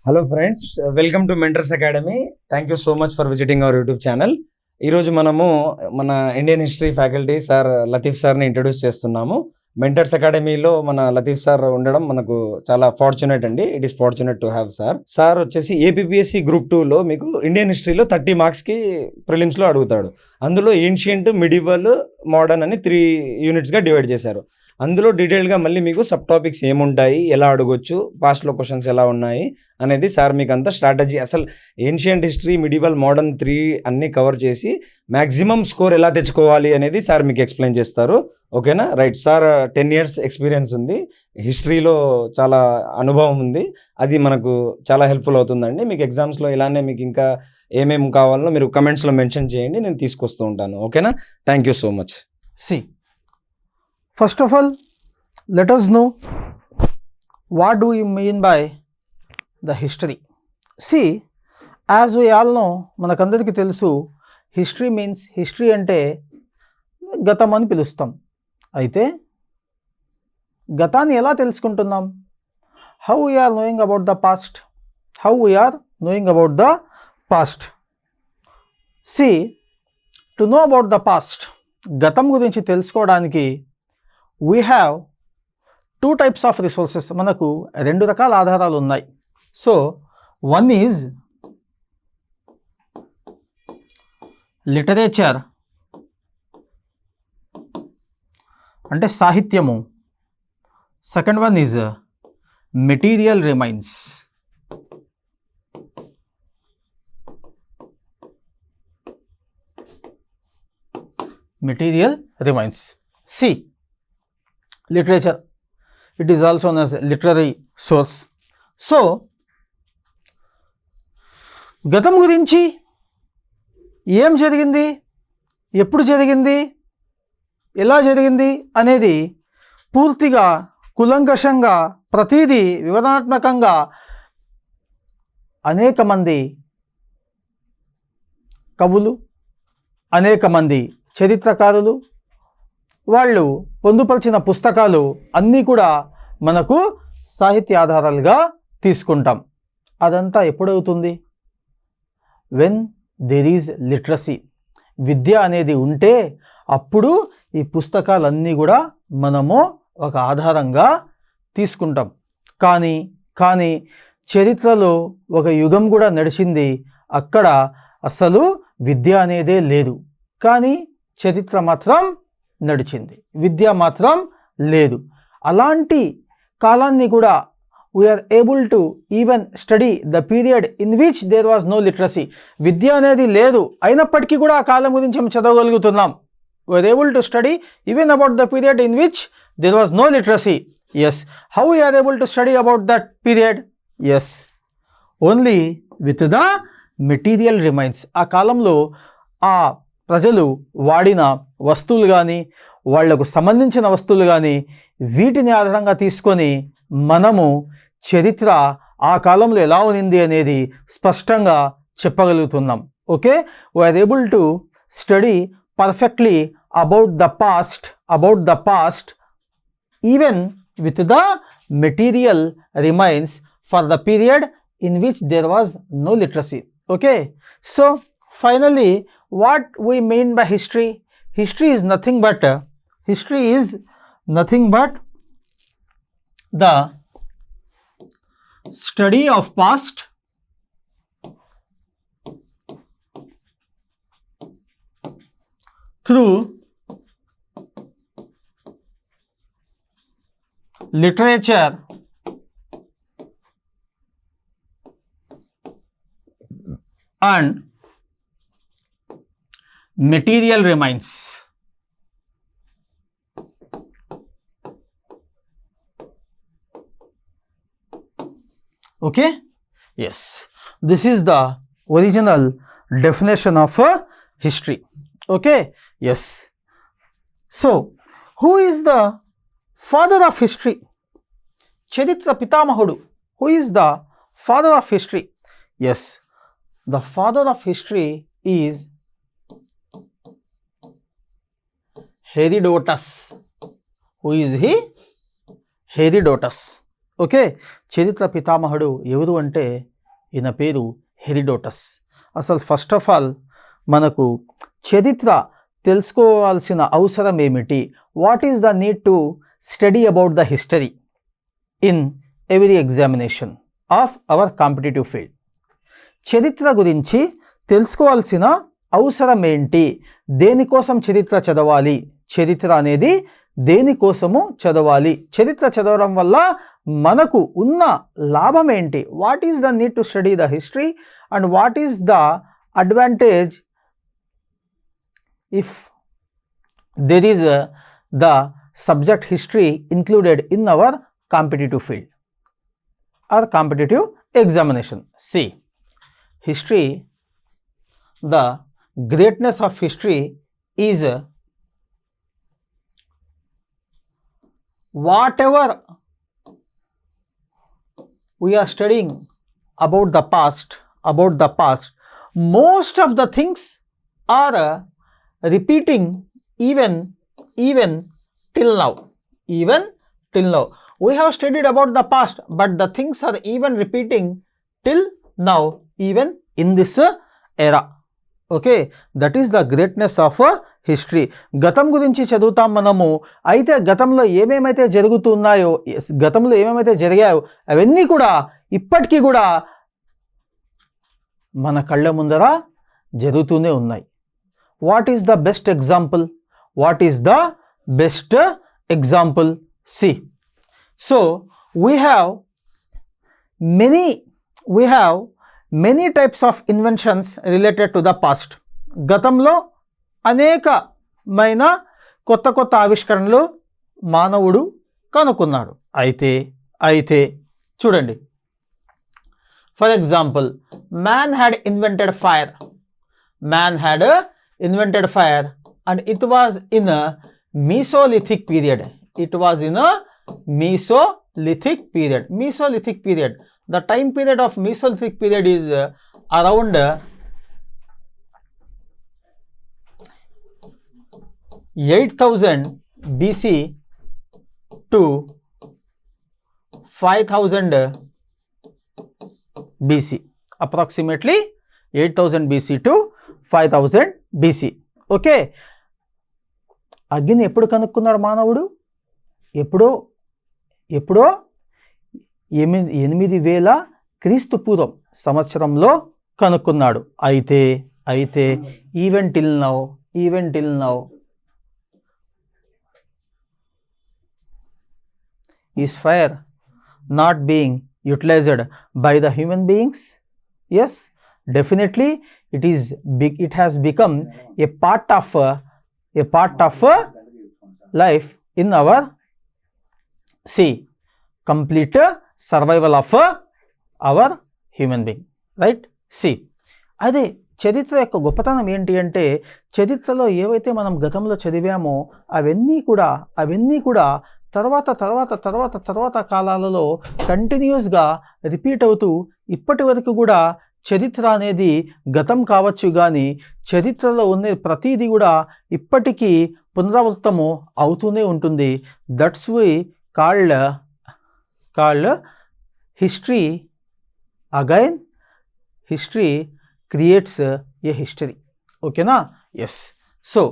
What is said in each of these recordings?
Hello friends, welcome to mentors academy. Thank you so much for visiting our YouTube channel. ఈరోజు మనము మన Indian history faculty sir Latif సార్ని introduce చేస్తున్నాము. Mentors అకాడమీలో మన లతీఫ్ సార్ ఉండడం మనకు చాలా ఫార్చునేట్ అండి. It is fortunate to have sir వచ్చేసి ఏపీపీఎస్సీ గ్రూప్ 2లో మీకు ఇండియన్ హిస్టరీలో 30 మార్క్స్కి ప్రిలిమ్స్లో అడుగుతాడు. అందులో ఏన్షియంట్, మిడివల్, మోడర్న్ అని 3 యూనిట్స్గా డివైడ్ చేశారు. అందులో డీటెయిల్గా మళ్ళీ మీకు సబ్ టాపిక్స్ ఏముంటాయి, ఎలా అడగొచ్చు, పాస్ట్లో క్వశ్చన్స్ ఎలా ఉన్నాయి అనేది సార్ మీకు అంతా స్ట్రాటజీ, అసలు ఏన్షియంట్ హిస్టరీ, మిడివల్, మోడర్న్ 3 అన్నీ కవర్ చేసి మ్యాక్సిమం స్కోర్ ఎలా తెచ్చుకోవాలి అనేది సార్ మీకు ఎక్స్ప్లెయిన్ చేస్తారు. ఓకేనా? రైట్. సార్ 10 years ఎక్స్పీరియన్స్ ఉంది, హిస్టరీలో చాలా అనుభవం ఉంది. అది మనకు చాలా హెల్ప్ఫుల్ అవుతుందండి. మీకు ఎగ్జామ్స్లో ఇలానే మీకు ఇంకా ఏమేమి కావాలో మీరు కమెంట్స్లో మెన్షన్ చేయండి, నేను తీసుకొస్తూ ఉంటాను. ఓకేనా? Thank you so much. First of all, let us know what do we mean by the history. See, as we all know, మనకందరికీ తెలుసు, హిస్టరీ మీన్స్, హిస్టరీ అంటే గతం అని పిలుస్తాం. అయితే గతాన్ని ఎలా తెలుసుకుంటున్నాం? How we are knowing about the past, see to know about the past, గతం గురించి తెలుసుకోవడానికి we have 2 types of resources. మనకు 2 రకాల ఆధారాలు ఉన్నాయి. సో one is లిటరేచర్, అంటే సాహిత్యము. Second one is material remains. See literature, it is also known as literary source. So గతం గురించి ఏం జరిగింది, ఎప్పుడు జరిగింది, ఎలా జరిగింది అనేది పూర్తిగా కులంకషంగా ప్రతిదీ వివరణాత్మకంగా అనేక మంది కవులు, అనేక మంది చరిత్రకారులు వాళ్ళు పొందుపరిచిన పుస్తకాలు అన్నీ కూడా మనకు సాహిత్య ఆధారాలుగా తీసుకుంటాం. అదంతా ఎప్పుడవుతుంది? వెన్ దెర్ ఈజ్ లిటరసీ, విద్య అనేది ఉంటే అప్పుడు ఈ పుస్తకాలన్నీ కూడా మనము ఒక ఆధారంగా తీసుకుంటాం. కానీ చరిత్రలో ఒక యుగం కూడా నడిచింది, అక్కడ అసలు విద్య అనేదే లేదు, కానీ చరిత్ర మాత్రం నడిచింది, విద్య మాత్రం లేదు. అలాంటి కాలాన్ని కూడా we are able to even study the period in which there was no literacy. విద్య అనేది లేదు, అయినప్పటికీ కూడా ఆ కాలం గురించి మేము చదవగలుగుతున్నాం. We are able to study even about the period in which there was no literacy. Yes, how we are able to study about that period? Yes, only with the material remains. ఆ కాలంలో ఆ ప్రజలు వాడిన వస్తువులు కానీ, వాళ్లకు సంబంధించిన వస్తువులు కానీ, వీటిని ఆధారంగా తీసుకొని మనము చరిత్ర ఆ కాలంలో ఎలా ఉంది అనేది స్పష్టంగా చెప్పగలుగుతున్నాం. Okay, we are able to study perfectly about the past even with the material remains for the period in which there was no literacy. Okay, so finally, what we mean by history? History is nothing but the study of past through literature and material remains. Okay, yes, this is the original definition of history. Okay, yes. So who is the father of history? Charitra Pitamahudu. Who is the father of history? Yes, the father of history is Herodotus. Who is he? Herodotus. Okay, చరిత్ర పితామహుడు ఎవరు అంటే ఈయన పేరు Herodotus. అసలు first of all మనకు చరిత్ర తెలుసుకోవాల్సిన అవసరం ఏమిటి? What is the need to study about the history in every examination of our competitive field? చరిత్ర గురించి తెలుసుకోవాల్సిన అవసరం ఏంటి? దేనికోసం చరిత్ర చదవాలి? చరిత్ర అనేది దేనికోసము చదవాలి? చరిత్ర చదవడం వల్ల మనకు ఉన్న లాభం ఏంటి? What is the need to study the history and what is the advantage if there is the subject history included in our competitive field or competitive examination? See, history, the greatness of history is whatever we are studying about the past, most of the things are repeating even till now. We have studied about the past, but the things are even repeating till now, even in this era. Okay, that is the greatness of history. గతం గురించి చదువుతాం మనము. అయితే గతంలో ఏమేమైతే జరుగుతున్నాయో, గతంలో ఏమేమైతే జరిగాయో అవన్నీ కూడా ఇప్పటికీ కూడా మన కళ్ళ ముందర జరుగుతూనే ఉన్నాయి. What is the best example? What is the best example? See, so we have many types of inventions related to the past. గతంలో అనేకమైన కొత్త ఆవిష్కరణలు మానవుడు కనుక్కున్నాడు. అయితే చూడండి, for example, man had invented fire and it was in a Mesolithic period. Mesolithic period. The time period of Mesolithic period is around 8000 BC to 5000 BC. Approximately 8000 BC to 5000 BC. Okay, అగ్గిని ఎప్పుడు కనుక్కున్నాడు మానవుడు? ఎప్పుడో 8000 క్రీస్తు పూర్వం సంవత్సరంలో కనుక్కున్నాడు. అయితే even till now is fire not being utilized by the human beings? Yes, definitely it has become a part of life in our complete survival of our human being, right? అదే చరిత్ర యొక్క గొప్పతనం ఏంటి అంటే, చరిత్రలో ఏవైతే మనం గతంలో చదివామో అవన్నీ కూడా తర్వాత కాలాలలో కంటిన్యూస్గా రిపీట్ అవుతూ ఇప్పటి వరకు కూడా చరిత్ర అనేది గతం కావచ్చు, కానీ చరిత్రలో ఉన్న ప్రతిదీ కూడా ఇప్పటికీ పునరావృతము అవుతూనే ఉంటుంది. That's why called history again. History creates a history. ఓకేనా? Yes. So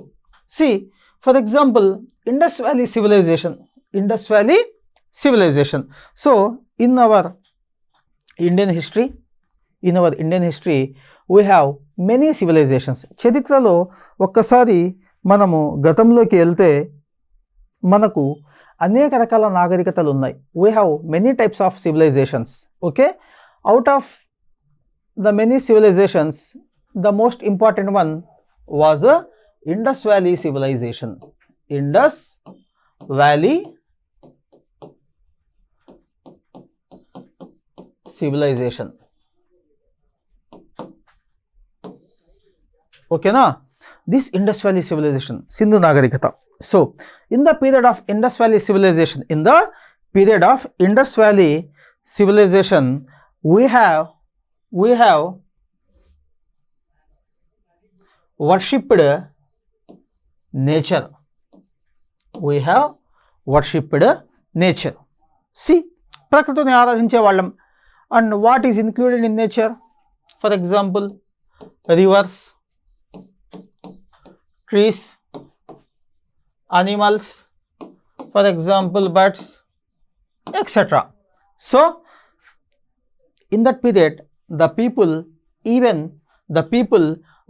for example, Indus valley civilization. So in our Indian history we have many civilizations. చరిత్రలో ఒక్కసారి మనము గతంలోకి వెళ్తే మనకు అనేక రకాల నాగరికతలు ఉన్నాయి. We have many types of civilizations. Okay, out of the many civilizations the most important one was Indus valley civilization. Indus valley civilization. Okay na? This Indus Valley civilization, Sindhu Nagarikata. So in the period of Indus Valley civilization, we have worshipped nature. ప్రకృతిని ఆరాధించే వాళ్ళం. And what is included in nature? For example, rivers, trees, animals, for example, birds, etc. So, in that period, the people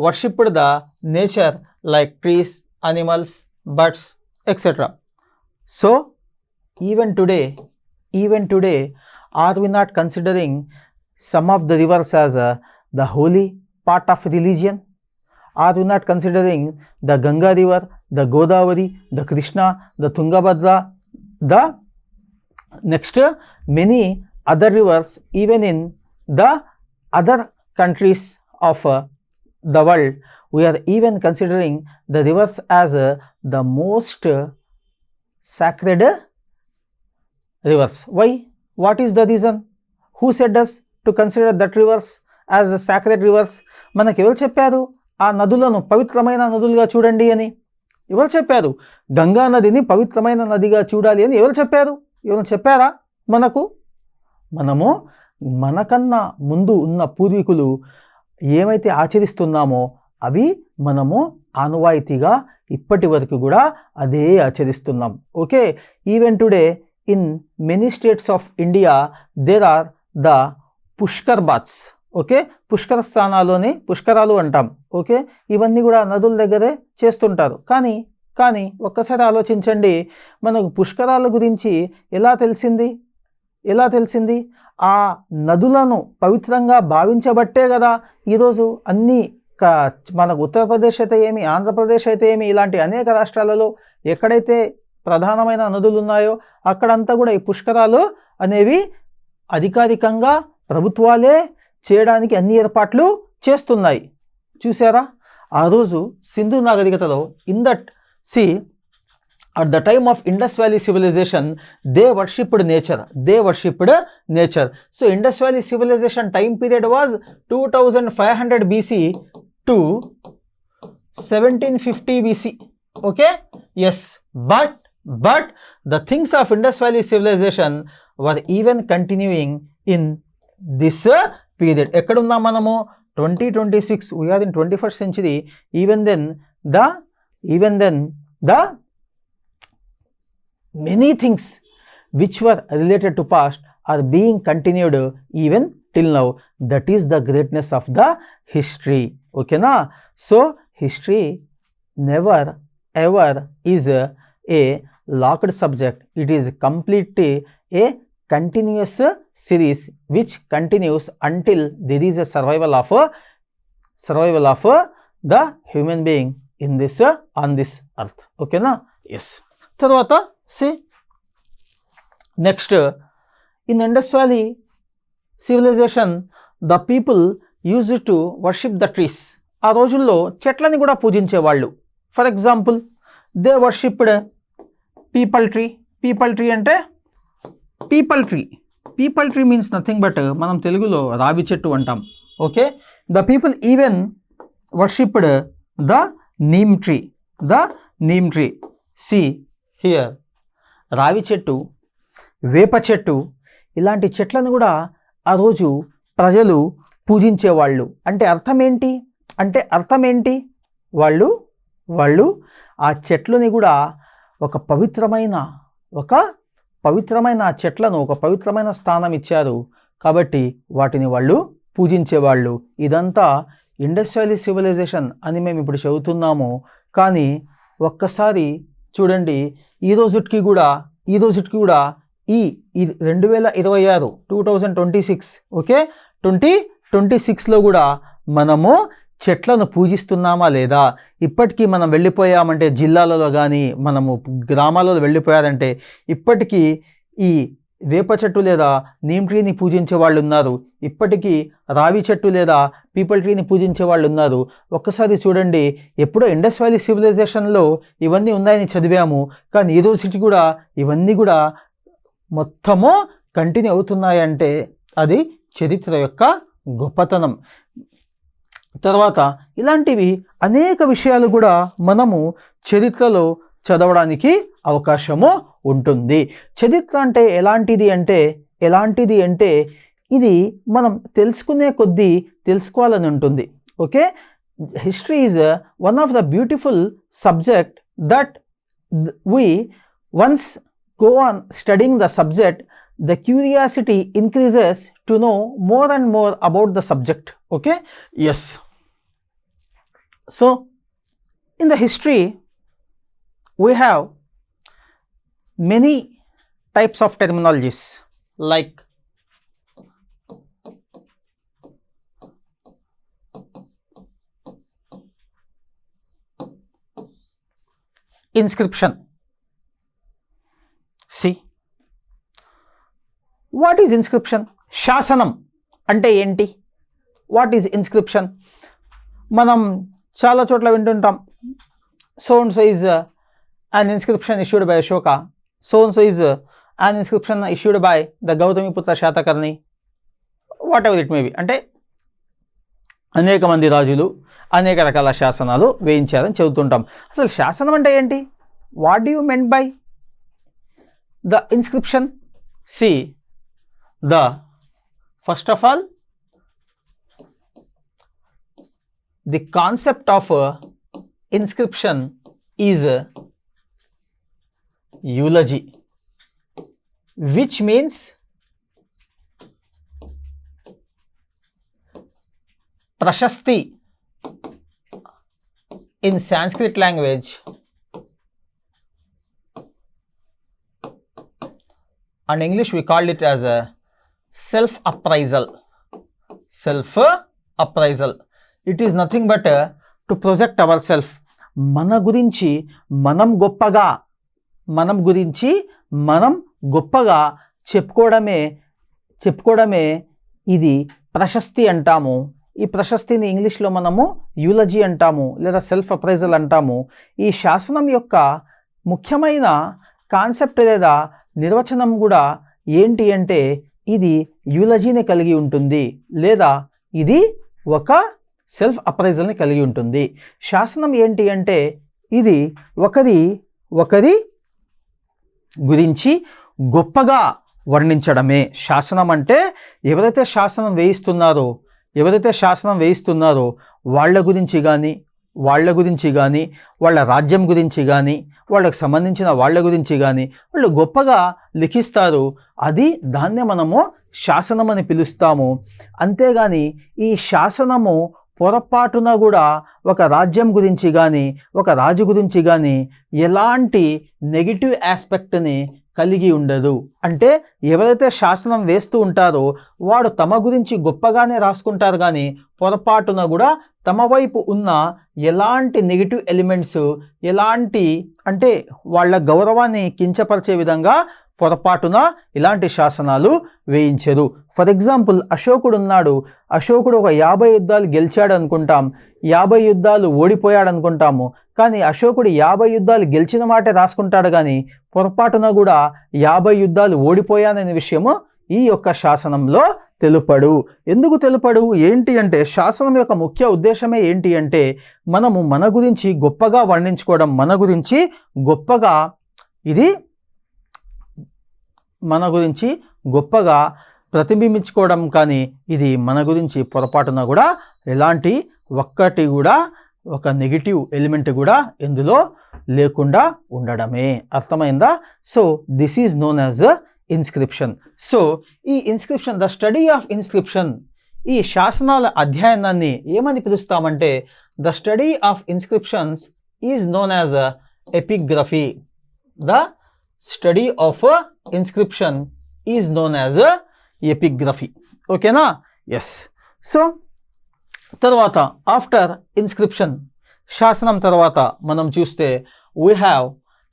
worshipped the nature like trees, animals, birds, etc. So, even today, are we not considering some of the rivers as the holy part of religion? Are we not considering the Ganga river, the Godavari, the Krishna, the Tungabhadra, the next many other rivers even in the other countries of the world? We are even considering the rivers as the most sacred rivers. Why? What is the reason? Who said us to consider that rivers as the sacred rivers? మనకు ఎవరు చెప్పారు ఆ నదులను పవిత్రమైన నదులుగా చూడండి అని? ఎవరు చెప్పారు? గంగా నదిని పవిత్రమైన నదిగా చూడాలి అని ఎవరు చెప్పారు? ఎవరు చెప్పారా మనకు? మనకన్నా ముందు ఉన్న పూర్వీకులు ఏమైతే ఆచరిస్తున్నామో అవి మనము ఆనవాయితీగా ఇప్పటి వరకు కూడా అదే ఆచరిస్తున్నాం. Okay, even today in many states of India there are the Pushkar baths. Okay, పుష్కర స్థానాల్లోని పుష్కరాలు అంటాం. ఓకే, ఇవన్నీ కూడా నదుల దగ్గరే చేస్తుంటారు. కానీ ఒక్కసారి ఆలోచించండి, మనకు పుష్కరాల గురించి ఎలా తెలిసింది? ఆ నదులను పవిత్రంగా భావించబట్టే కదా ఈరోజు అన్ని మనకు ఉత్తరప్రదేశ్ అయితే ఏమి, ఆంధ్రప్రదేశ్ అయితే ఏమి, ఇలాంటి అనేక రాష్ట్రాలలో ఎక్కడైతే ప్రధానమైన నదులు ఉన్నాయో అక్కడంతా కూడా ఈ పుష్కరాలు అనేవి అధికారికంగా ప్రభుత్వాలే చేయడానికి అన్ని ఏర్పాట్లు చేస్తున్నాయి. చూసారా, ఆ రోజు సింధు నాగరికతలో in that at the time of Indus Valley civilization, they worshipped nature. So Indus Valley civilization time period was 2500 BC to 1750 BC. Okay, yes, but the things of Indus Valley civilization were even continuing in this period. ekkadunna manamu 2026, we are in 21st century. even then the many things which were related to past are being continued even till now. That is the greatness of the history. Okay na? So history never ever is a locked subject. It is completely a continuous series which continues until there is a survival of the human being in this on this earth. Okay na? Yes. తర్వాత see, next, in Indus Valley civilization the people used to worship the trees. ఆ రోజుల్లో చెట్లని కూడా పూజించేవాళ్ళు. For example, they worshipped peepal tree అంటే peepal tree means nothing but మనం తెలుగులో రావి చెట్టు అంటాం. Okay, the people even worshipped the neem tree. See here, రావి చెట్టు, వేప చెట్టు, ఇలాంటి చెట్లను కూడా ఆ రోజు ప్రజలు పూజించేవాళ్ళు. అంటే అర్థం ఏంటి? వాళ్ళు ఆ చెట్లని కూడా ఒక పవిత్రమైన చెట్లను ఒక పవిత్రమైన స్థానం ఇచ్చారు కాబట్టి వాటిని వాళ్ళు పూజించేవాళ్ళు. ఇదంతా ఇండస్ వ్యాలీ సివిలైజేషన్ అని మేము ఇప్పుడు చదువుతున్నాము. కానీ ఒక్కసారి చూడండి, ఈ రోజుకి కూడా ఈ 2026 2026 ఓకే 2026లో కూడా మనము చెట్లను పూజిస్తున్నామా లేదా? ఇప్పటికీ మనం వెళ్ళిపోయామంటే జిల్లాలలో కానీ మనము గ్రామాలలో వెళ్ళిపోయారంటే ఇప్పటికీ ఈ వేప చెట్టు లేదా నీమ్ ట్రీని పూజించే వాళ్ళు ఉన్నారు. ఇప్పటికీ రావి చెట్టు లేదా పీపల్ ట్రీని పూజించే వాళ్ళు ఉన్నారు. ఒక్కసారి చూడండి, ఎప్పుడో ఇండస్ వ్యాలీ సివిలైజేషన్లో ఇవన్నీ ఉన్నాయని చదివాము, కానీ ఈ రోజుకి కూడా ఇవన్నీ కూడా మొత్తము కంటిన్యూ అవుతున్నాయంటే అది చరిత్ర యొక్క గొప్పతనం. తర్వాత ఇలాంటివి అనేక విషయాలు కూడా మనము చరిత్రలో చదవడానికి అవకాశము ఉంటుంది. చరిత్ర అంటే ఎలాంటిది అంటే ఇది మనం తెలుసుకునే కొద్దీ తెలుసుకోవాలని ఉంటుంది. Okay, history is one of the beautiful subject that we once go on studying the subject, the curiosity increases to know more and more about the subject. Okay, yes. So in the history we have many types of terminologies like inscription. See, what is inscription? శాసనం అంటే ఏంటి? What is inscription? మనం చాలా చోట్ల వింటుంటాం, so and so is an inscription issued by Ashoka, so and so is an inscription issued by the Gautamiputra Shatakarni, whatever it may be. అంటే అనేక మంది రాజులు అనేక రకాల శాసనాలు వేయించారని చెబుతుంటాం. అసలు శాసనం అంటే ఏంటి? What do you meant by the inscription? See, the first of all the concept of inscription is eulogy, which means prashasti in Sanskrit language, and English we called it as a self appraisal. Self appraisal, it is nothing but to project ourselves. మన గురించి మనం గొప్పగా, మనం గురించి మనం గొప్పగా చెప్పుకోవడమే ఇది ప్రశస్తి అంటాము. ఈ ప్రశస్తిని ఇంగ్లీష్లో మనము యూలజీ అంటాము లేదా సెల్ఫ్ అప్రైజల్ అంటాము. ఈ శాసనం యొక్క ముఖ్యమైన కాన్సెప్ట్ లేదా నిర్వచనం కూడా ఏంటి అంటే ఇది యూలజీని కలిగి ఉంటుంది లేదా ఇది ఒక సెల్ఫ్ అప్రైజల్ని కలిగి ఉంటుంది. శాసనం ఏంటి అంటే ఇది ఒకరి గురించి గొప్పగా వర్ణించడమే శాసనం. అంటే ఎవరైతే శాసనం వేయిస్తున్నారో వాళ్ళ గురించి కానీ వాళ్ళ రాజ్యం గురించి కానీ వాళ్ళకు సంబంధించిన వాళ్ళ గురించి కానీ వాళ్ళు గొప్పగా లిఖిస్తారు. దాన్నే మనము శాసనం అని పిలుస్తాము. అంతేగాని ఈ శాసనము పొరపాటున కూడా ఒక రాజ్యం గురించి కానీ ఒక రాజు గురించి కానీ ఎలాంటి నెగిటివ్ ఆస్పెక్ట్ని కలిగి ఉండదు. అంటే ఎవరైతే శాసనం వేస్తూ ఉంటారో వాడు తమ గురించి గొప్పగానే రాసుకుంటారు, కానీ పొరపాటున కూడా తమ వైపు ఉన్న ఎలాంటి నెగిటివ్ ఎలిమెంట్స్, ఎలాంటి అంటే వాళ్ళ గౌరవాన్ని కించపరిచే విధంగా పొరపాటున ఇలాంటి శాసనాలు వేయించరు. ఫర్ ఎగ్జాంపుల్, అశోకుడు ఉన్నాడు. అశోకుడు ఒక 50 యుద్ధాలు గెలిచాడు అనుకుంటాం, 50 యుద్ధాలు ఓడిపోయాడు అనుకుంటాము. కానీ అశోకుడు 50 యుద్ధాలు గెలిచిన మాటే రాసుకుంటాడు, కానీ పొరపాటున కూడా 50 యుద్ధాలు ఓడిపోయాననే విషయము ఈ యొక్క శాసనంలో తెలుపడు. ఎందుకు తెలుపడు? ఏంటి అంటే శాసనం యొక్క ముఖ్య ఉద్దేశమే ఏంటి అంటే మనము మన గురించి గొప్పగా వర్ణించుకోవడం, మన గురించి గొప్పగా ప్రతిబింబించుకోవడం. కానీ ఇది మన గురించి పొరపాటున కూడా ఎలాంటి ఒక్కటి కూడా ఒక నెగిటివ్ ఎలిమెంట్ కూడా ఇందులో లేకుండా ఉండడమే. అర్థమైందా? So this is known as inscription. So ఈ inscription, the study of inscription, ఈ శాసనాల అధ్యయనాన్ని ఏమని పిలుస్తామంటే the study of inscriptions is known as epigraphy. The study of inscription is known as epigraphy. ఓకేనా? ఎస్. సో తర్వాత ఆఫ్టర్ ఇన్స్క్రిప్షన్, శాసనం తర్వాత మనం చూస్తే we have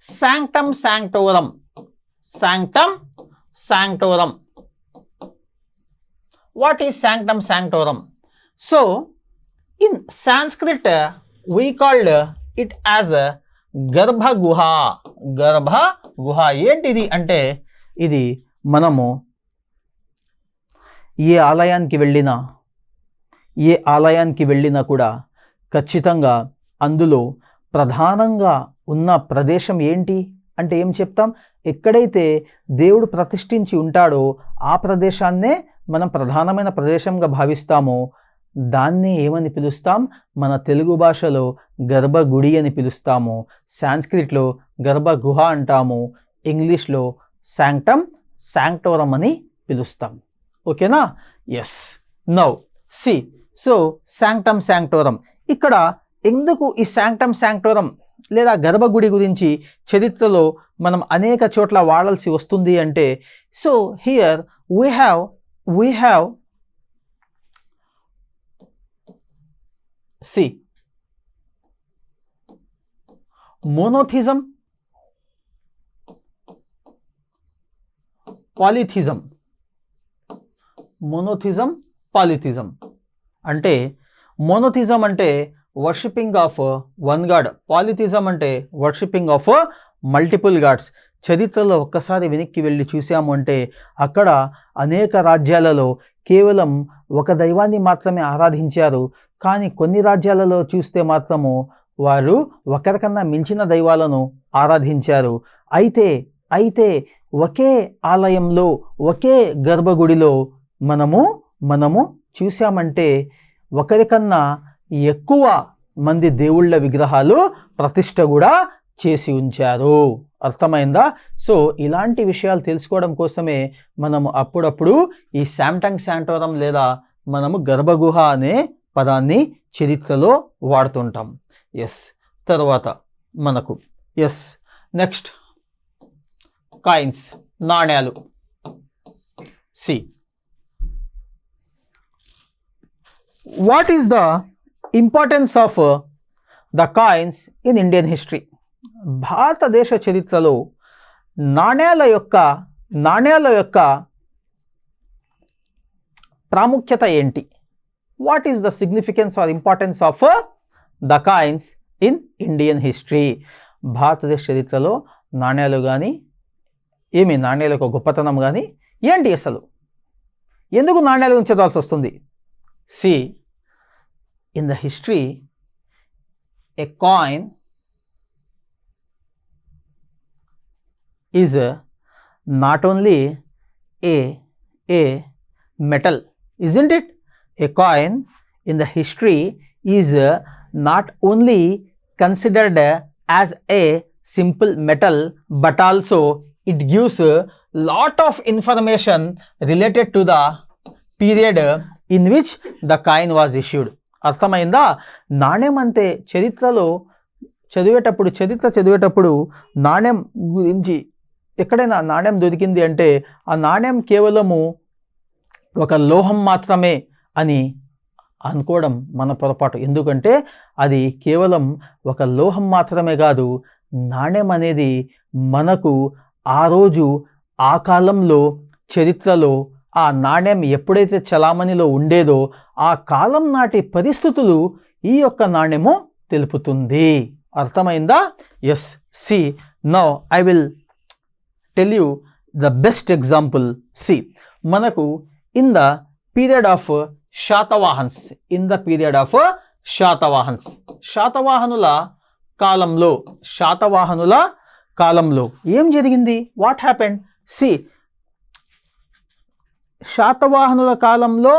sanctum sanctorum. Sanctum sanctorum. What is sanctum sanctorum? So in Sanskrit we called it as garbhaguha. గర్భగుహ ఏంటిది అంటే ఇది మనము ఏ ఆలయానికి వెళ్ళినా కూడా ఖచ్చితంగా అందులో ప్రధానంగా ఉన్న ప్రదేశం ఏంటి అంటే ఏం చెప్తాం? ఎక్కడైతే దేవుడు ప్రతిష్ఠించి ఉంటాడో ఆ ప్రదేశాన్నే మనం ప్రధానమైన ప్రదేశంగా భావిస్తామో దాన్ని ఏమని పిలుస్తాం? మన తెలుగు భాషలో గర్భగుడి అని పిలుస్తాము, సాంస్క్రిట్లో గర్భగుహ అంటాము, ఇంగ్లీష్లో శాంక్టమ్ శాంక్టోరం అని పిలుస్తాం. ఓకేనా? Yes. Now see, so sanctum sanctorum, ఇక్కడ ఎందుకు ఈ శాంక్టమ్ శాంక్టోరం లేదా గర్భగుడి గురించి చరిత్రలో మనం అనేక చోట్ల వాడాల్సి వస్తుంది అంటే, so here we have see monotheism, polytheism. polytheism అంటే మోనోథిజం అంటే వర్షిపింగ్ ఆఫ్ వన్ గాడ్, పాలిథిజం అంటే వర్షిపింగ్ ఆఫ్ మల్టిపుల్ గాడ్స్. చరిత్రలో ఒక్కసారి వెనక్కి వెళ్ళి చూసాము అంటే అక్కడ అనేక రాజ్యాలలో కేవలం ఒక దైవాన్ని మాత్రమే ఆరాధించారు. కానీ కొన్ని రాజ్యాలలో చూస్తే మాత్రము వారు ఒకరికన్నా మించిన దైవాలను ఆరాధించారు. అయితే ఒకే ఆలయంలో ఒకే గర్భగుడిలో మనము చూసామంటే ఒకరికన్నా ఎక్కువ మంది దేవుళ్ళ విగ్రహాలు ప్రతిష్ఠ కూడా చేసి ఉంచారు. అర్థమైందా? సో ఇలాంటి విషయాలు తెలుసుకోవడం కోసమే మనము అప్పుడప్పుడు ఈ శాంక్టమ్ శాంక్టోరం లేదా మనము గర్భగుహ అనే పదాన్ని చరిత్రలో వాడుతుంటాం. ఎస్. తర్వాత మనకు నెక్స్ట్ కాయిన్స్, నాణ్యాలు. See, what is the importance of the coins in Indian history? భారతదేశ చరిత్రలో నాణ్యాల యొక్క ప్రాముఖ్యత ఏంటి? What is the significance or importance of the coins in Indian history? భారతదేశ చరిత్రలో నాణ్యాలు కానీ నాణ్యాల యొక్క గొప్పతనం కానీ ఏంటి? అసలు ఎందుకు నాణ్యాల గురించి చదవాల్సి వస్తుంది? See, in the history, a coin is not only a metal, isn't it? A coin in the history is not only considered as a simple metal, but also it gives a lot of information related to the period in which the coin was issued. అర్థమైందా? నాణ్యం అంటే చరిత్ర చదివేటప్పుడు నాణ్యం గురించి ఎక్కడైనా నాణ్యం దొరికింది అంటే ఆ నాణ్యం కేవలము ఒక లోహం మాత్రమే అని అనుకోవడం మన పొరపాటు. ఎందుకంటే అది కేవలం ఒక లోహం మాత్రమే కాదు, నాణ్యం అనేది మనకు ఆ రోజు ఆ కాలంలో చరిత్రలో ఆ నాణ్యం ఎప్పుడైతే చలామణిలో ఉండేదో ఆ కాలం నాటి పరిస్థితులు ఈ యొక్క నాణ్యము తెలుపుతుంది. అర్థమైందా? Yes. See, now I will tell you the best example. See, మనకు in the period of Satavahanas, శాతవాహనుల కాలంలో ఏం జరిగింది? What happened? సి, శాతవాహనుల కాలంలో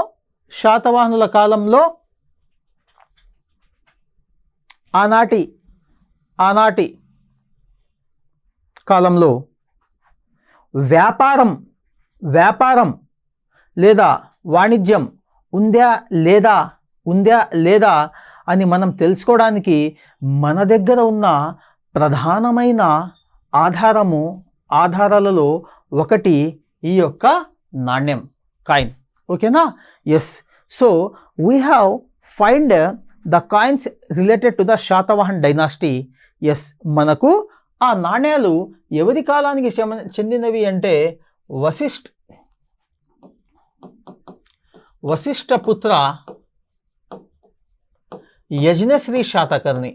ఆనాటి కాలంలో వ్యాపారం లేదా వాణిజ్యం ఉందా లేదా అని మనం తెలుసుకోవడానికి మన దగ్గర ఉన్న ప్రధానమైన ఆధారాలలో ఒకటి ఈ యొక్క నాణ్యం, కాయిన్. ఓకేనా? Yes. So we have find the coins related to the Satavahan dynasty. Yes, మనకు ఆ నాణ్యాలు ఎవరి కాలానికి చెందినవి అంటే Vashishthaputra Yajnashri Satakarni.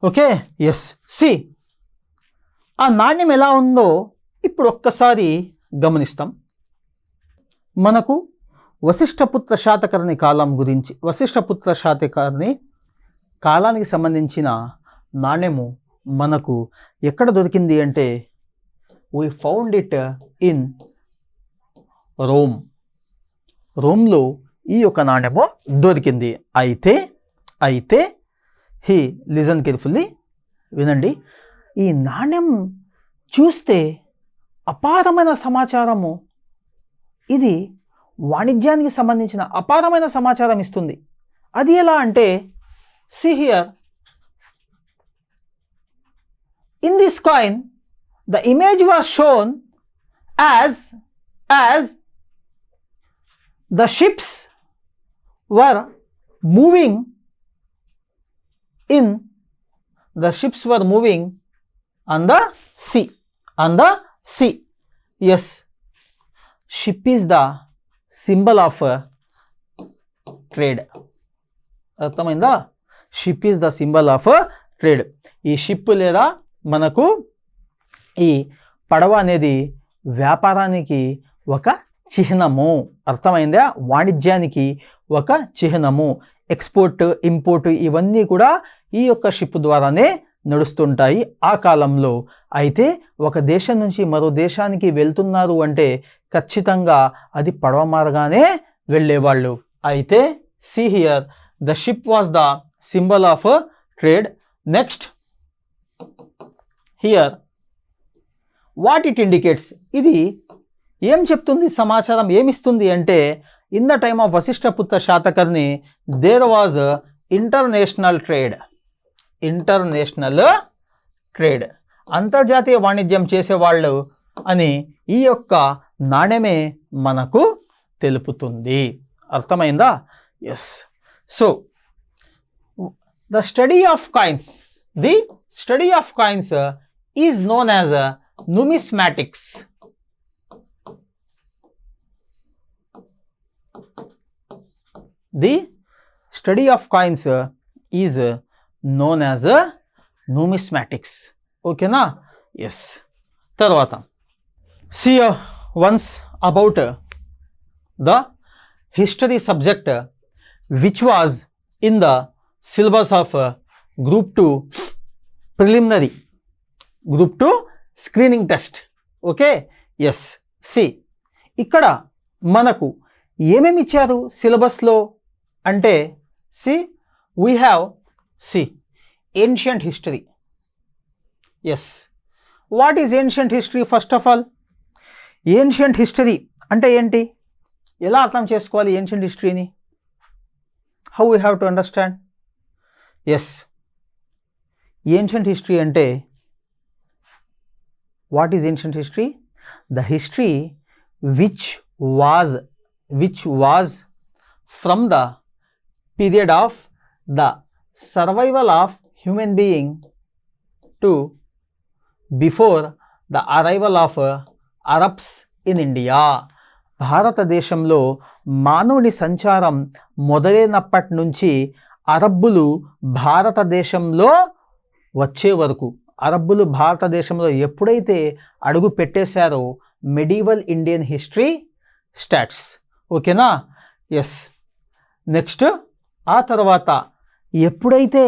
Okay. Yes. See, ఆ నాణ్యం ఎలా ఉందో ఇప్పుడు ఒక్కసారి గమనిస్తాం. మనకు వశిష్ఠపుత్ర శాతకర్ణి కాలం గురించి, వశిష్ఠపుత్ర శాతకర్ణి కాలానికి సంబంధించిన నాణెము మనకు ఎక్కడ దొరికింది అంటే we found it in రోమ్లో ఈ యొక్క నాణెము దొరికింది. అయితే లిజన్ కేర్ఫుల్లీ, వినండి. ఈ నాణెం చూస్తే అపారమైన సమాచారము, ఇది వాణిజ్యానికి సంబంధించిన అపారమైన సమాచారం ఇస్తుంది. అది ఎలా అంటే, see here, in this coin the image was shown as the ships were moving on the sea. Yes, ship is the symbol of trade. అర్థమైందా? Ship is the symbol of trade. ఈ షిప్ లేదా మనకు ఈ పడవ అనేది వ్యాపారానికి ఒక చిహ్నము. అర్థమైందా? వాణిజ్యానికి ఒక చిహ్నము. ఎక్స్పోర్ట్, ఇంపోర్ట్ ఇవన్నీ కూడా ఈ యొక్క షిప్ ద్వారానే నడుస్తుంటాయి ఆ కాలంలో. అయితే ఒక దేశం నుంచి మరో దేశానికి వెళ్తున్నారు అంటే ఖచ్చితంగా అది పడవ మార్గానే వెళ్ళేవాళ్ళు. అయితే see here, the ship was the symbol of trade. Next, here what it indicates, ఇది ఏం చెప్తుంది, సమాచారం ఏమిస్తుంది అంటే, in the time of Vashishthaputra Satakarni there was international trade, అంతర్జాతీయ వాణిజ్యం చేసేవాళ్ళు అని ఈ యొక్క నాణ్యమే మనకు తెలుపుతుంది. అర్థమైందా? Yes. So the study of coins is known as numismatics. The study of coins is known as numismatics. Okay na? Yes. Tarvata, see once about the history subject which was in the syllabus of group 2 preliminary, group 2 screening test. Okay, yes. See, ఇక్కడ మనకు ఏమేమి ఇచ్చారు సిలబస్లో అంటే, see we have ancient history. Yes, what is ancient history? First of all, ancient history అంటే ఏంటి, ఎలా అర్థం చేసుకోవాలి ఏన్షియంట్ హిస్టరీని? How we have to understand? Yes, ancient history అంటే, what is ancient history? The history which was from the period of the survival of human being to before the arrival of Arabs in India. భారతదేశంలో మానవుని సంచారం మొదలైనప్పటి నుంచి అరబ్బులు భారతదేశంలో వచ్చే వరకు, అరబ్బులు భారతదేశంలో ఎప్పుడైతే అడుగు పెట్టేశారో మెడివల్ ఇండియన్ హిస్టరీ స్టార్ట్స్. ఓకేనా? ఎస్. నెక్స్ట్, ఆ తర్వాత ఎప్పుడైతే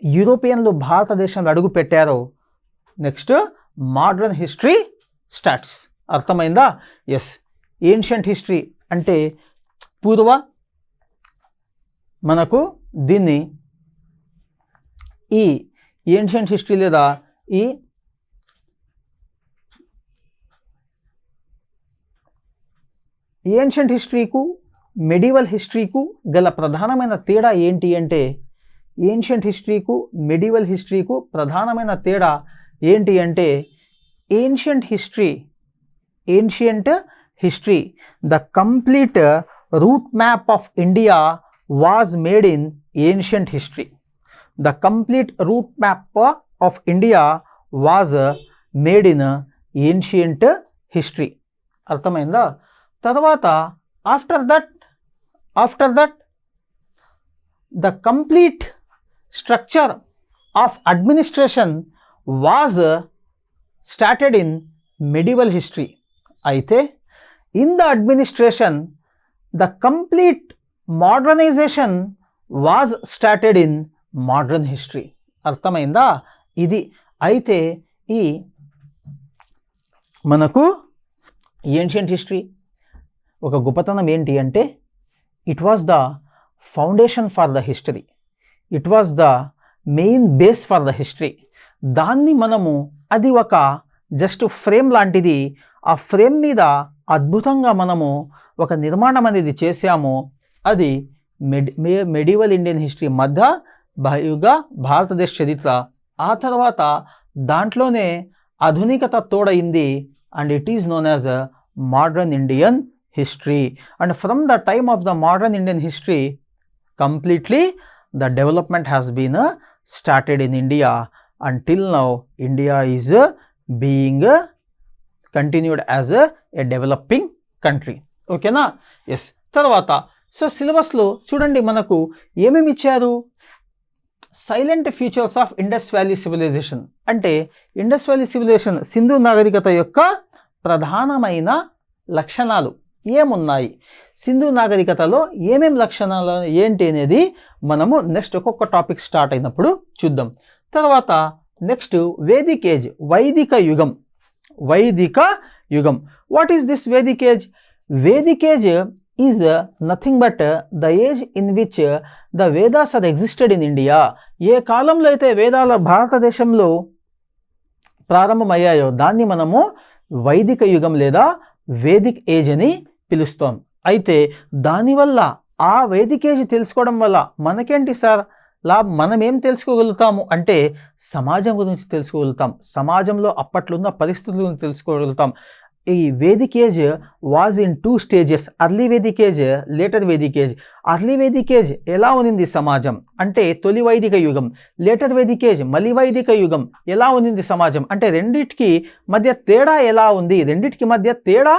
యూరోపియన్లు భారతదేశంలో అడుగు పెట్టారో నెక్స్ట్ మోడర్న్ హిస్టరీ స్టార్ట్స్. అర్థమైందా? ఎస్. ఏన్షియంట్ హిస్టరీ అంటే మనకు దీన్ని ఈ ఏన్షియంట్ హిస్టరీ లేదా ఈ ఏన్షియంట్ హిస్టరీకు మెడివల్ హిస్టరీకు గల ప్రధానమైన తేడా ఏంటి అంటే, ఏన్షియంట్ హిస్టరీకు మెడివల్ హిస్టరీకు ప్రధానమైన తేడా ఏంటి అంటే, ancient history the complete route map of India was made in ancient history. The complete route map of India was made in ancient history. అర్థమైందా? తర్వాత after that the complete structure of administration was started in medieval history. అయితే in the administration the complete modernization was started in modern history. అర్థమైందా? ఇది అయితే ఈ మనకు ancient history ఒక గొప్పతనం ఏంటి అంటే it was the foundation for the history, it was the main base for the history. దాన్ని మనము అది ఒక జస్ట్ ఫ్రేమ్ లాంటిది, ఆ ఫ్రేమ్ మీద అద్భుతంగా మనము ఒక నిర్మాణం అనేది చేశాము. అది మెడివల్ ఇండియన్ హిస్టరీ, మధ్య యుగ భారతదేశ చరిత్ర. ఆ తర్వాత దాంట్లోనే ఆధునికత తోడైంది and it is known as modern Indian history. And from the time of the modern Indian history, completely the development has been started in India. Until now, India is being continued as a developing country. Okay na? Yes. తర్వాత so సిలబస్లో చూడండి మనకు ఏమేమి ఇచ్చారు. Silent features of Indus valley civilization అంటే Indus valley civilization సింధు నాగరికత యొక్క ప్రధానమైన లక్షణాలు ఏమున్నాయి, సింధు నాగరికతలో ఏమేం లక్షణాలు ఏంటి అనేది మనము నెక్స్ట్ ఒక్కొక్క టాపిక్ స్టార్ట్ అయినప్పుడు చూద్దాం. తర్వాత నెక్స్ట్ వేదిక్ ఏజ్, వైదిక యుగం. వైదిక యుగం, what is this Vedic age? Vedic age is nothing but the age in which the Vedas are existed in India. ఏ కాలంలో అయితే వేదాల భారతదేశంలో ప్రారంభమయ్యాయో దాన్ని మనము వైదిక యుగం లేదా వేదిక్ ఏజ్ అని పిలుస్తాం. అయితే దానివల్ల ఆ వేదిక్ ఏజ్ తెలుసుకోవడం వల్ల మనకేంటి సార్ లాభం? మనం ఏం తెలుసుకోగలుగుతాము అంటే సమాజం గురించి తెలుసుకోగలుగుతాం, సమాజంలో అప్పట్లో ఉన్న పరిస్థితుల గురించి తెలుసుకోగలుగుతాం. ఈ Vedic age was in 2 stages, early Vedic age, later Vedic age. Early Vedic age ఎలా ఉన్నింది సమాజం అంటే తొలి వైదిక యుగం, లేటర్ వేదిక్ ఏజ్ మలి వైదిక యుగం ఎలా ఉన్నింది సమాజం అంటే రెండిటికి మధ్య తేడా ఎలా ఉంది, రెండిటికి మధ్య తేడా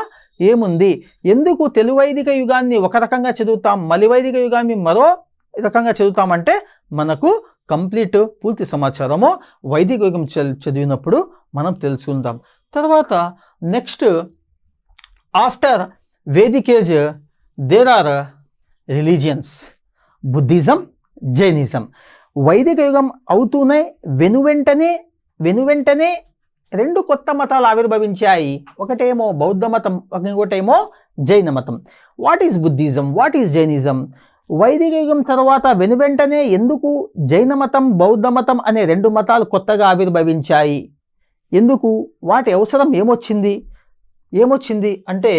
ఏముంది, ఎందుకు తెలుగు వైదిక యుగాన్ని ఒక రకంగా చదువుతాం, మలి వైదిక యుగాన్ని మరో రకంగా చదువుతామంటే మనకు కంప్లీట్ పూర్తి సమాచారము వైదిక యుగం చదివినప్పుడు మనం తెలుసుకుంటాం. తర్వాత next after Vedic age there are religions, Buddhism, Jainism. వైదిక యుగం అవుతూనే వెనువెంటనే 2 కొత్త మతాలు ఆవిర్భవించాయి. ఒకటేమో బౌద్ధ మతం, ఇంకోటేమో జైన మతం. What is Buddhism, what is Jainism? వైదిక యుగం తర్వాత వెనువెంటనే ఎందుకు జైన మతం, బౌద్ధ మతం అనే 2 మతాలు కొత్తగా ఆవిర్భవించాయి? ఎందుకు? వాటి అవసరం ఏమొచ్చింది అంటే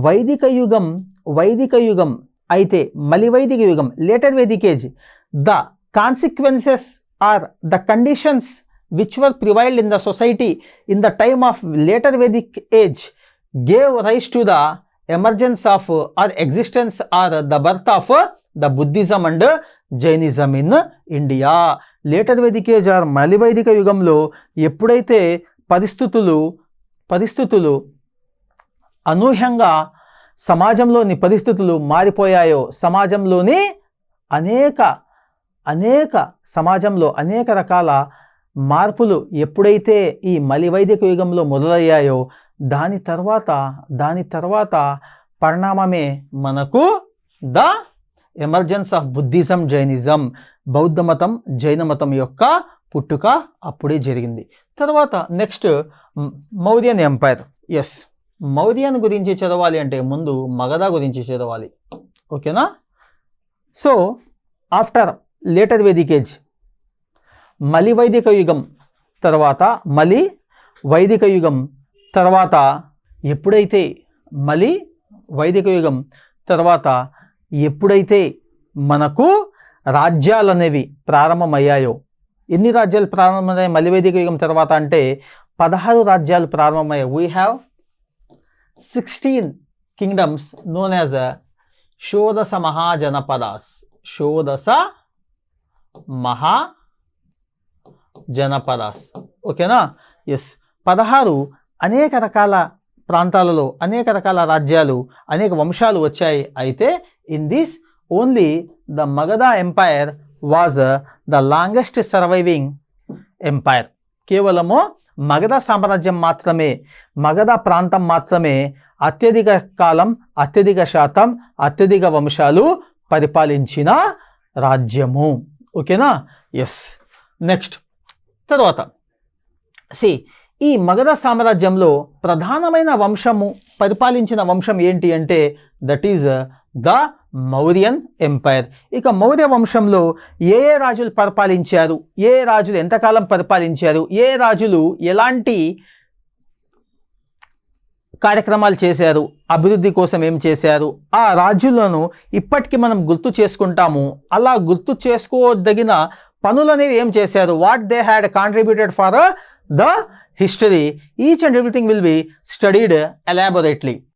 వైదిక యుగం అయితే మలి వైదిక యుగం, later Vedic age, the consequences or the conditions which were prevailed in the society in the time of later Vedic age gave rise to the emergence of or existence or the birth of the Buddhism and Jainism in India. Later Vedic age or మలి వైదిక యుగంలో ఎప్పుడైతే పరిస్థితులు అనూహ్యంగా సమాజంలోని పరిస్థితులు మారిపోయాయో, సమాజంలోని సమాజంలో అనేక రకాల మార్పులు ఎప్పుడైతే ఈ మలి వైదిక యుగంలో మొదలయ్యాయో దాని తర్వాత పరిణామమే మనకు the emergence of Buddhism, Jainism. బౌద్ధ మతం, జైన మతం యొక్క పుట్టుక అప్పుడే జరిగింది. తర్వాత next Mauryan empire. Yes, Mauryan గురించి చదవాలి అంటే ముందు మగధ గురించి చదవాలి. ఓకేనా? So after later Vedic age మలి వైదిక యుగం తర్వాత ఎప్పుడైతే మనకు రాజ్యాలనేవి ప్రారంభమయ్యాయో, ఎన్ని రాజ్యాలు ప్రారంభమయ్యాయి మలి వైదిక యుగం తర్వాత అంటే 16 రాజ్యాలు ప్రారంభమయ్యాయి. We have 16 kingdoms known as షోడశ మహాజనపదాస్. ఓకేనా? ఎస్, 16 అనేక రకాల ప్రాంతాలలో అనేక రకాల రాజ్యాలు, అనేక వంశాలు వచ్చాయి. అయితే in this only the Magadha empire was the longest surviving empire. కేవలము మగధ సామ్రాజ్యం మాత్రమే, మగధ ప్రాంతం మాత్రమే అత్యధిక కాలం, అత్యధిక శాతం, అత్యధిక వంశాలు పరిపాలించిన రాజ్యము. ఓకేనా? ఎస్. నెక్స్ట్ తర్వాత ఈ మగధ సామ్రాజ్యంలో ప్రధానమైన వంశము, పరిపాలించిన వంశం ఏంటి అంటే that is the Mauryan empire. ఇక మౌర్య వంశంలో ఏ రాజులు పరిపాలించారు, ఏ రాజులు ఎంతకాలం పరిపాలించారు, ఏ రాజులు ఎలాంటి కార్యక్రమాలు చేశారు, అభివృద్ధి కోసం ఏం చేశారు, ఆ రాజులను ఇప్పటికీ మనం గుర్తు చేసుకుంటాము. అలా గుర్తు చేసుకోదగిన పనులనేవి ఏం చేశారు, what they had contributed for the history, each and everything will be studied elaborately.